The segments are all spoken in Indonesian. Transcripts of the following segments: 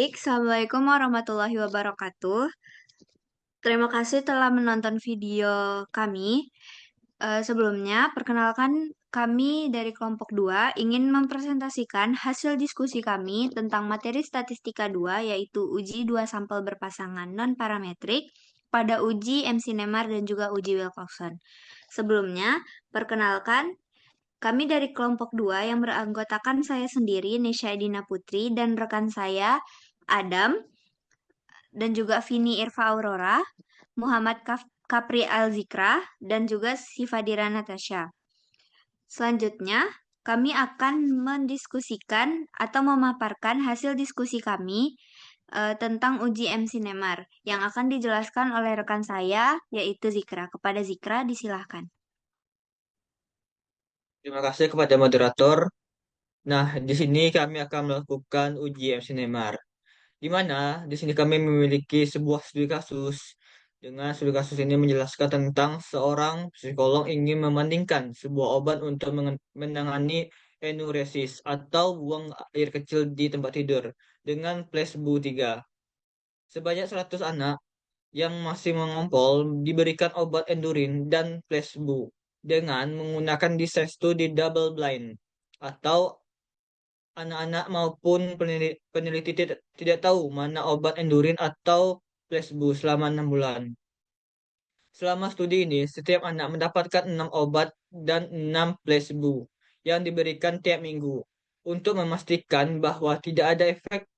Baik, Assalamualaikum warahmatullahi wabarakatuh. Terima kasih telah menonton video kami. Sebelumnya, perkenalkan kami dari kelompok 2 ingin mempresentasikan hasil diskusi kami tentang materi statistika 2, yaitu uji 2 sampel berpasangan non-parametrik pada uji MC-NEMAR dan juga uji Wilcoxon. Sebelumnya, perkenalkan kami dari kelompok 2 yang beranggotakan saya sendiri, Nesya Edina Putri, dan rekan saya, Adam, dan juga Vini Irva Aurora, Muhammad Kapri Alzikra, dan juga Sifadira Natasha. Selanjutnya, kami akan mendiskusikan atau memaparkan hasil diskusi kami tentang uji MC-NEMAR yang akan dijelaskan oleh rekan saya, yaitu Zikra. Kepada Zikra, disilahkan. Terima kasih kepada moderator. Nah, di sini kami akan melakukan uji MC Neymar. Di mana di sini kami memiliki sebuah studi kasus. Dengan studi kasus ini menjelaskan tentang seorang psikolog ingin membandingkan sebuah obat untuk menangani enuresis atau buang air kecil di tempat tidur dengan placebo 3. Sebanyak 100 anak yang masih mengompol diberikan obat endurin dan placebo dengan menggunakan desain studi double blind atau anak-anak maupun peneliti tidak tahu mana obat endurin atau placebo selama 6 bulan. Selama studi ini, setiap anak mendapatkan 6 obat dan 6 placebo yang diberikan tiap minggu untuk memastikan bahwa tidak ada efek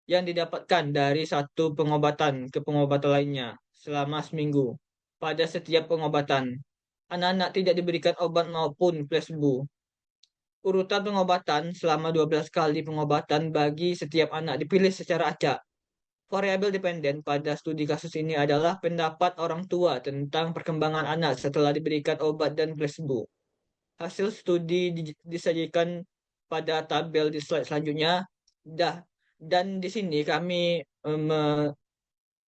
yang didapatkan dari satu pengobatan ke pengobatan lainnya selama seminggu. Pada setiap pengobatan, anak-anak tidak diberikan obat maupun placebo. Urutan pengobatan selama 12 kali pengobatan bagi setiap anak dipilih secara acak. Variabel dependen pada studi kasus ini adalah pendapat orang tua tentang perkembangan anak setelah diberikan obat dan placebo. Hasil studi disajikan pada tabel di slide selanjutnya. Dah, dan di sini kami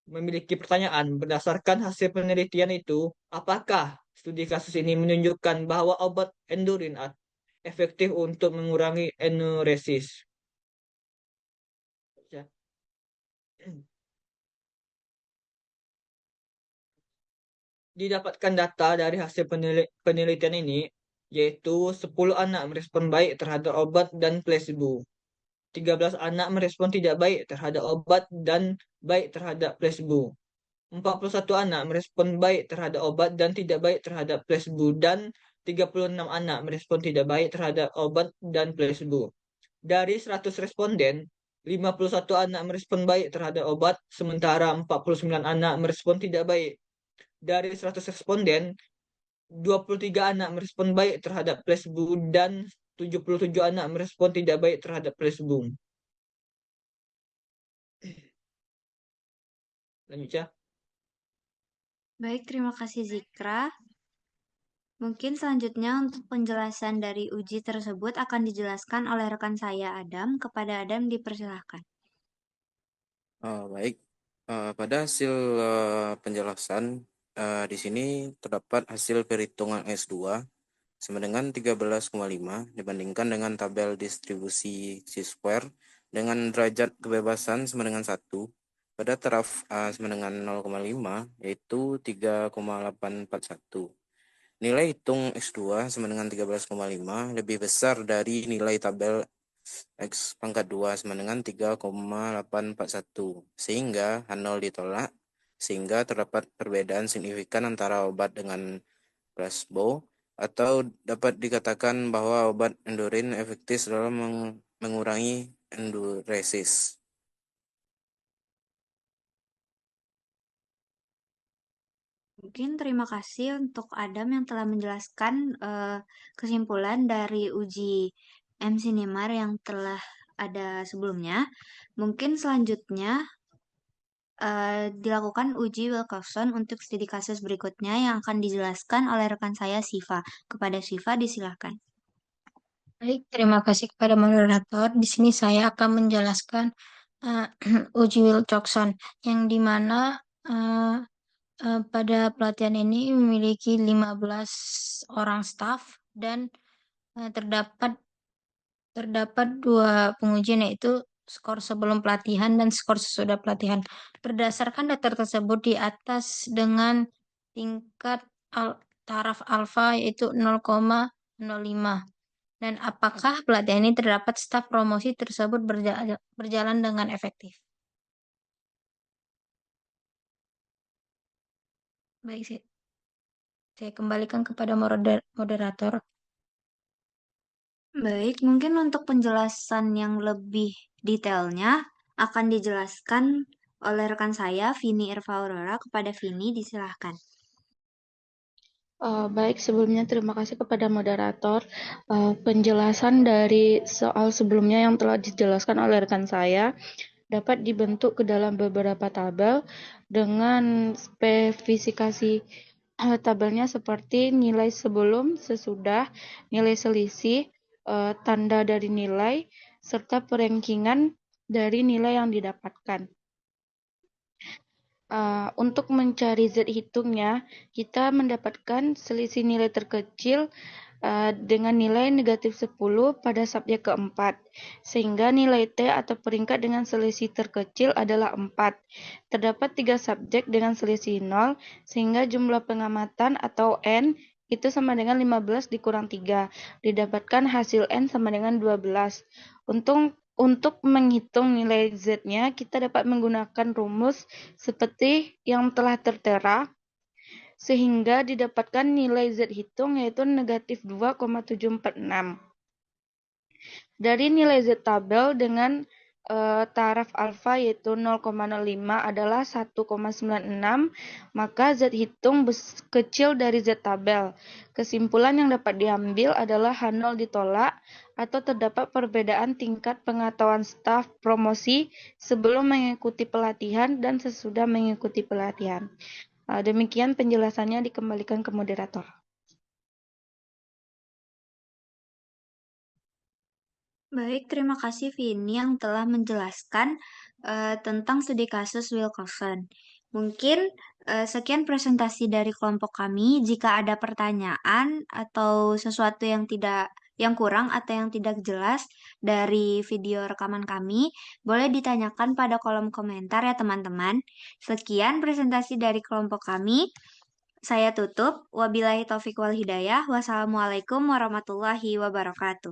memiliki pertanyaan berdasarkan hasil penelitian itu, apakah studi kasus ini menunjukkan bahwa obat endurin efektif untuk mengurangi enuresis? Ya. Didapatkan data dari hasil penelitian ini, yaitu 10 anak merespon baik terhadap obat dan placebo. 13 anak merespon tidak baik terhadap obat dan baik terhadap placebo. 41 anak merespon baik terhadap obat dan tidak baik terhadap placebo, dan 36 anak merespon tidak baik terhadap obat dan placebo. Dari 100 responden, 51 anak merespon baik terhadap obat, sementara 49 anak merespon tidak baik. Dari 100 responden, 23 anak merespon baik terhadap placebo dan 77 anak merespon tidak baik terhadap placebo. Lanjut ya. Baik, terima kasih Zikra. Mungkin selanjutnya untuk penjelasan dari uji tersebut akan dijelaskan oleh rekan saya Adam. Kepada Adam dipersilahkan. Baik, pada hasil penjelasan di sini terdapat hasil perhitungan S2 sama dengan 13,5 dibandingkan dengan tabel distribusi C-square dengan derajat kebebasan sama dengan 1 pada taraf sama dengan 0,5 yaitu 3,841. Nilai hitung X2 sama dengan 13,5 lebih besar dari nilai tabel X pangkat 2 sama dengan 3,841 sehingga H0 ditolak sehingga terdapat perbedaan signifikan antara obat dengan placebo atau dapat dikatakan bahwa obat endurin efektif dalam mengurangi enduresis. Mungkin terima kasih untuk Adam yang telah menjelaskan kesimpulan dari uji MC Neymar yang telah ada sebelumnya. Mungkin selanjutnya dilakukan uji Wilcoxon untuk studi kasus berikutnya yang akan dijelaskan oleh rekan saya Siva. Kepada Siva disilahkan. Baik, terima kasih kepada moderator. Di sini saya akan menjelaskan uh, uji Wilcoxon yang dimana pada pelatihan ini memiliki 15 orang staf dan terdapat dua pengujian yaitu skor sebelum pelatihan dan skor sesudah pelatihan. Berdasarkan data tersebut di atas dengan tingkat taraf alfa yaitu 0,05. Dan apakah pelatihan ini terdapat staf promosi tersebut berjalan dengan efektif? Baik, saya kembalikan kepada moderator. Baik, mungkin untuk penjelasan yang lebih detailnya akan dijelaskan oleh rekan saya, Vini Irva Aurora. Kepada Vini, disilahkan. Baik, sebelumnya terima kasih kepada moderator. Penjelasan dari soal sebelumnya yang telah dijelaskan oleh rekan saya dapat dibentuk ke dalam beberapa tabel dengan spesifikasi tabelnya seperti nilai sebelum, sesudah, nilai selisih, tanda dari nilai, serta perankingan dari nilai yang didapatkan. Untuk mencari Z hitungnya, kita mendapatkan selisih nilai terkecil dengan nilai negatif 10 pada subjek keempat, sehingga nilai T atau peringkat dengan selisih terkecil adalah 4. Terdapat 3 subjek dengan selisih 0, sehingga jumlah pengamatan atau N itu sama dengan 15 dikurang 3. Didapatkan hasil N sama dengan 12. Untuk menghitung nilai Z-nya, kita dapat menggunakan rumus seperti yang telah tertera, sehingga didapatkan nilai Z hitung yaitu negatif 2,746. Dari nilai Z tabel dengan taraf alfa yaitu 0,05 adalah 1,96, maka Z hitung kecil dari Z tabel. Kesimpulan yang dapat diambil adalah H0 ditolak atau terdapat perbedaan tingkat pengetahuan staf promosi sebelum mengikuti pelatihan dan sesudah mengikuti pelatihan. Demikian penjelasannya, dikembalikan ke moderator. Baik, terima kasih Vini yang telah menjelaskan tentang studi kasus Wilkerson. Mungkin sekian presentasi dari kelompok kami. Jika ada pertanyaan atau sesuatu yang kurang atau yang tidak jelas dari video rekaman kami, boleh ditanyakan pada kolom komentar ya teman-teman. Sekian presentasi dari kelompok kami. Saya tutup. Wabillahi taufik wal hidayah. Wassalamualaikum warahmatullahi wabarakatuh.